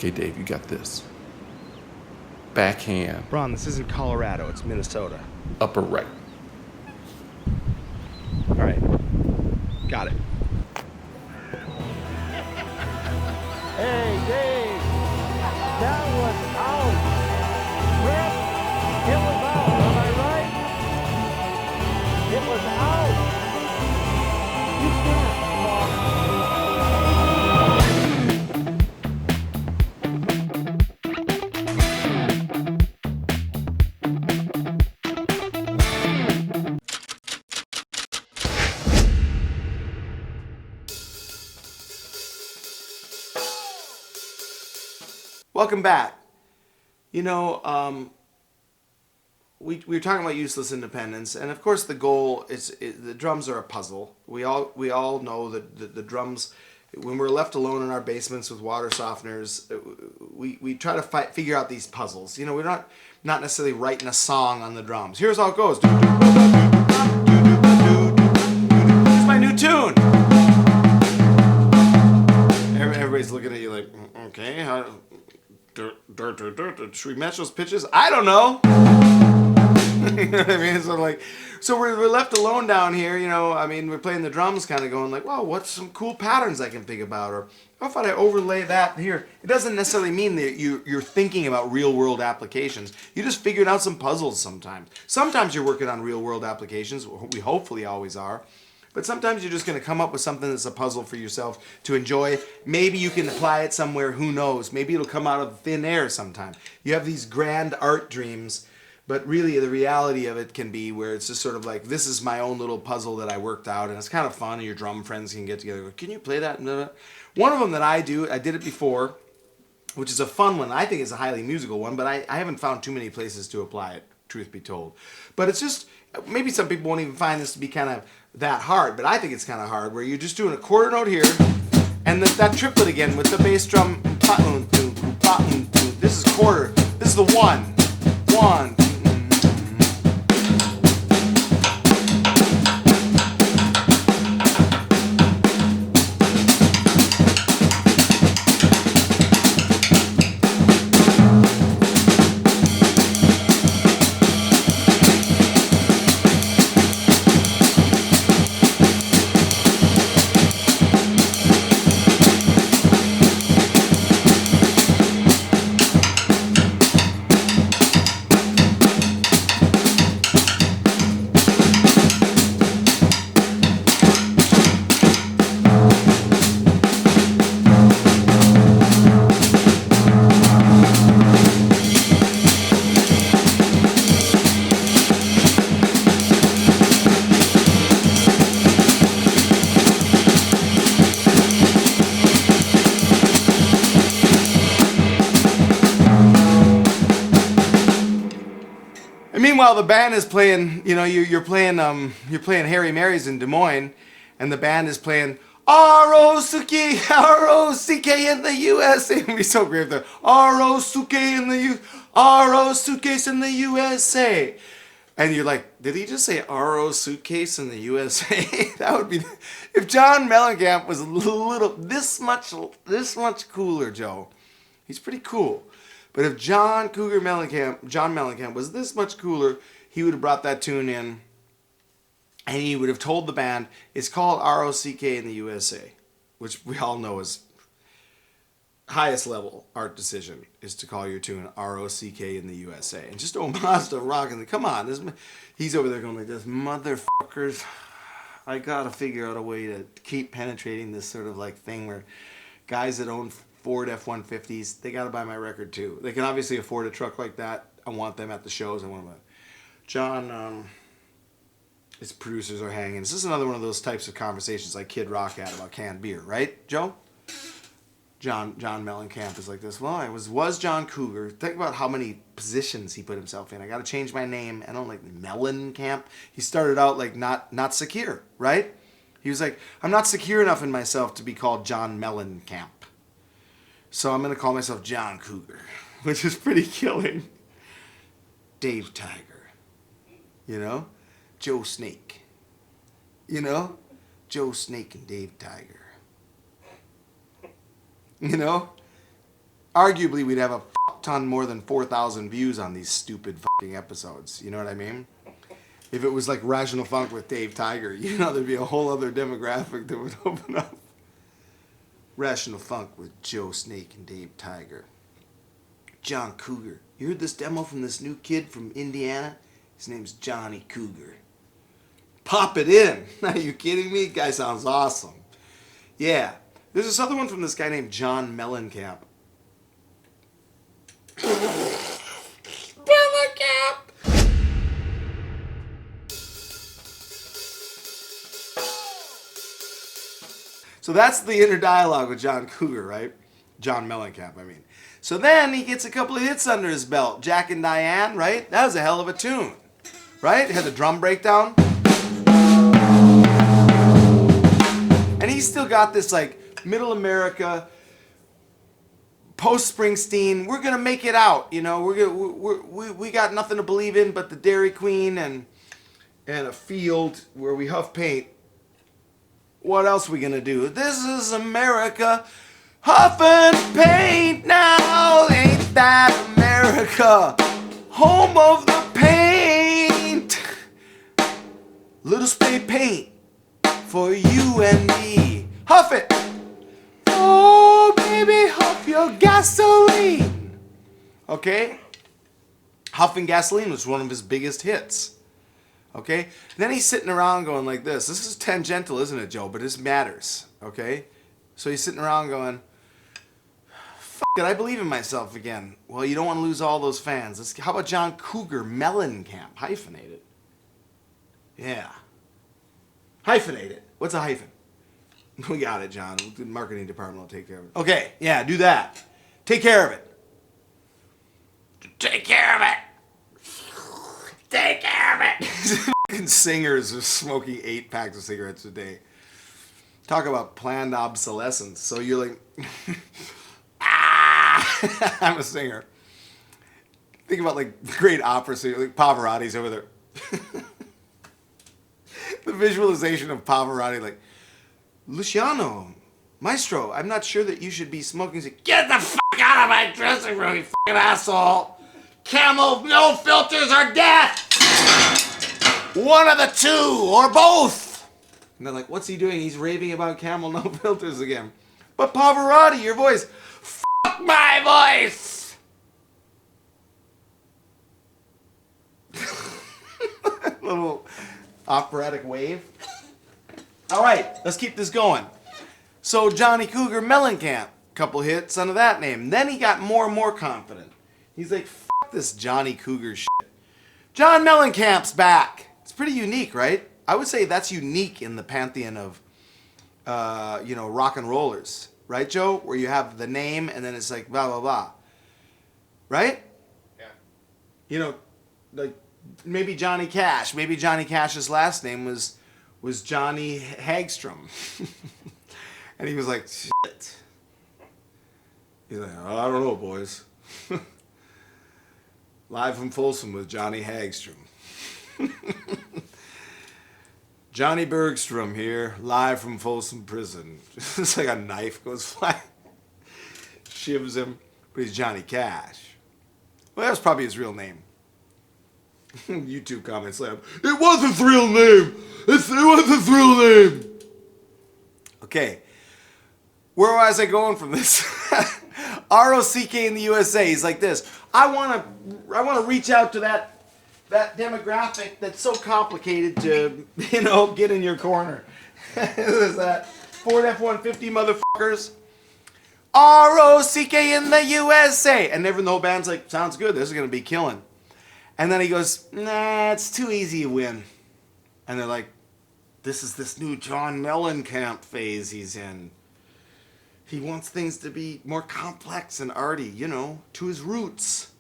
Okay, Dave, you got this. Backhand. Bron, this isn't Colorado, it's Minnesota. Upper right. All right. Got it. Hey, Dave, that was out. Rip, it was out, am I right? It was out. You can't talk. Welcome back. You know, we were talking about useless independence, and of course the goal is the drums are a puzzle. We all know that the drums, when we're left alone in our basements with water softeners, we try to figure out these puzzles. You know, we're not necessarily writing a song on the drums. Here's how it goes. It's my new tune. Everybody's looking at you like, okay, how? Should we match those pitches? I don't know. You know what I mean? So we're left alone down here. You know, I mean, we're playing the drums, kind of going like, "Wow, what's some cool patterns I can think about?" Or how about I overlay that here? It doesn't necessarily mean that you're thinking about real world applications. You just figured out some puzzles sometimes. Sometimes you're working on real world applications. We hopefully always are. But sometimes you're just going to come up with something that's a puzzle for yourself to enjoy. Maybe you can apply it somewhere, who knows. Maybe it'll come out of thin air sometime. You have these grand art dreams, but really the reality of it can be where it's just sort of like, this is my own little puzzle that I worked out, and it's kind of fun, and your drum friends can get together and go, can you play that? One of them that I did it before, which is a fun one. I think it's a highly musical one, but I haven't found too many places to apply it, truth be told. But it's just, maybe some people won't even find this to be kind of that hard, but I think it's kind of hard, where you're just doing a quarter note here, and that triplet again with the bass drum. This is quarter. This is the one. One. Meanwhile, the band is playing. You know, you're playing Harry Mary's in Des Moines, and the band is playing R-O-C-K in the USA. It'd be so great if they're R-O-C-K in the R-O-suitcase in the USA. And you're like, did he just say R-O suitcase in the USA? That would be, if John Mellencamp was a little this much cooler, Joe. He's pretty cool. But if John Mellencamp was this much cooler, he would have brought that tune in, and he would have told the band, it's called R-O-C-K in the USA, which we all know is highest level art decision, is to call your tune R-O-C-K in the USA. And just homage to rock, and come on, he's over there going like this, motherfuckers, I gotta figure out a way to keep penetrating this sort of like thing where guys that own Ford F-150s, they got to buy my record too. They can obviously afford a truck like that. I want them at the shows. I want them. John, his producers are hanging. This is another one of those types of conversations like Kid Rock had about canned beer, right, Joe? John Mellencamp is like this. Well, I was John Cougar. Think about how many positions he put himself in. I got to change my name. I don't like Mellencamp. He started out like not secure, right? He was like, I'm not secure enough in myself to be called John Mellencamp. So I'm going to call myself John Cougar, which is pretty killing. Dave Tiger. You know? Joe Snake. You know? Joe Snake and Dave Tiger. You know? arguably we'd have a ton more than 4,000 views on these stupid fucking episodes. You know what I mean? If it was like Rational Funk with Dave Tiger, you know, there'd be a whole other demographic that would open up. Rational Funk with Joe Snake and Dave Tiger. John Cougar. You heard this demo from this new kid from Indiana? His name's Johnny Cougar. Pop it in. Are you kidding me? Guy sounds awesome. Yeah. There's this other one from this guy named John Mellencamp. Mellencamp! So that's the inner dialogue with John Cougar, right? John Mellencamp, I mean. So then he gets a couple of hits under his belt. Jack and Diane, right? That was a hell of a tune, right? It had the drum breakdown. And he's still got this like middle America, post Springsteen. We're gonna make it out, you know. We got nothing to believe in but the Dairy Queen and a field where we huff paint. What else are we gonna do? This is America, huff and paint now. Ain't that America, home of the paint? Little spray paint for you and me. Huff it. Oh, baby, huff your gasoline. Okay? Huffing Gasoline was one of his biggest hits. Okay? And then he's sitting around going like this. This is tangential, isn't it, Joe? But this matters. Okay? So he's sitting around going, fuck it, I believe in myself again. Well, you don't want to lose all those fans. How about John Cougar Mellencamp? Hyphenated. Yeah. Hyphenate it. What's a hyphen? We got it, John. The marketing department will take care of it. Okay, yeah, do that. Take care of it. Take care of it. Take care of it. Fucking singers are smoking 8 packs of cigarettes a day. Talk about planned obsolescence. So you're like, I'm a singer. Think about like great opera singers, like Pavarotti's over there. The visualization of Pavarotti, like, Luciano, Maestro, I'm not sure that you should be smoking. He's like, get the fuck out of my dressing room, you fucking asshole. Camel, no filters or death. One of the two, or both. And they're like, what's he doing? He's raving about Camel, no filters again. But Pavarotti, your voice. Fuck my voice. Little operatic wave. All right, let's keep this going. So Johnny Cougar Mellencamp, couple hits under that name. Then he got more and more confident. He's like, fuck this Johnny Cougar shit. John Mellencamp's back. It's pretty unique, right? I would say that's unique in the pantheon of, rock and rollers. Right, Joe? Where you have the name and then it's like blah, blah, blah. Right? Yeah. You know, like maybe Johnny Cash. Maybe Johnny Cash's last name was Johnny Hagstrom. And he was like, shit. He's like, oh, I don't know, boys. Live from Folsom with Johnny Hagstrom. Johnny Bergstrom here, live from Folsom Prison. It's like a knife goes flying. Shivs him, but he's Johnny Cash. Well, that was probably his real name. YouTube comments slam. It was his real name. It was his real name. Okay. Where was I going from this? ROCK in the USA. He's like this. I want to reach out to that demographic that's so complicated to, get in your corner. Is that Ford F-150 motherfuckers? ROCK in the USA. And everyone in the whole band's like, sounds good. This is going to be killing. And then he goes, nah, it's too easy to win. And they're like, this is this new John Mellencamp phase he's in. He wants things to be more complex and arty, to his roots.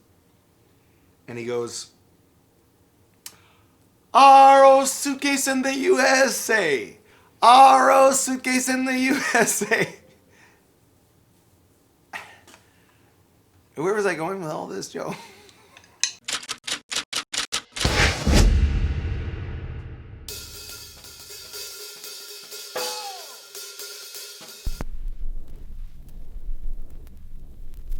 And he goes, R.O. Suitcase in the USA. R.O. Suitcase in the USA. Where was I going with all this, Joe?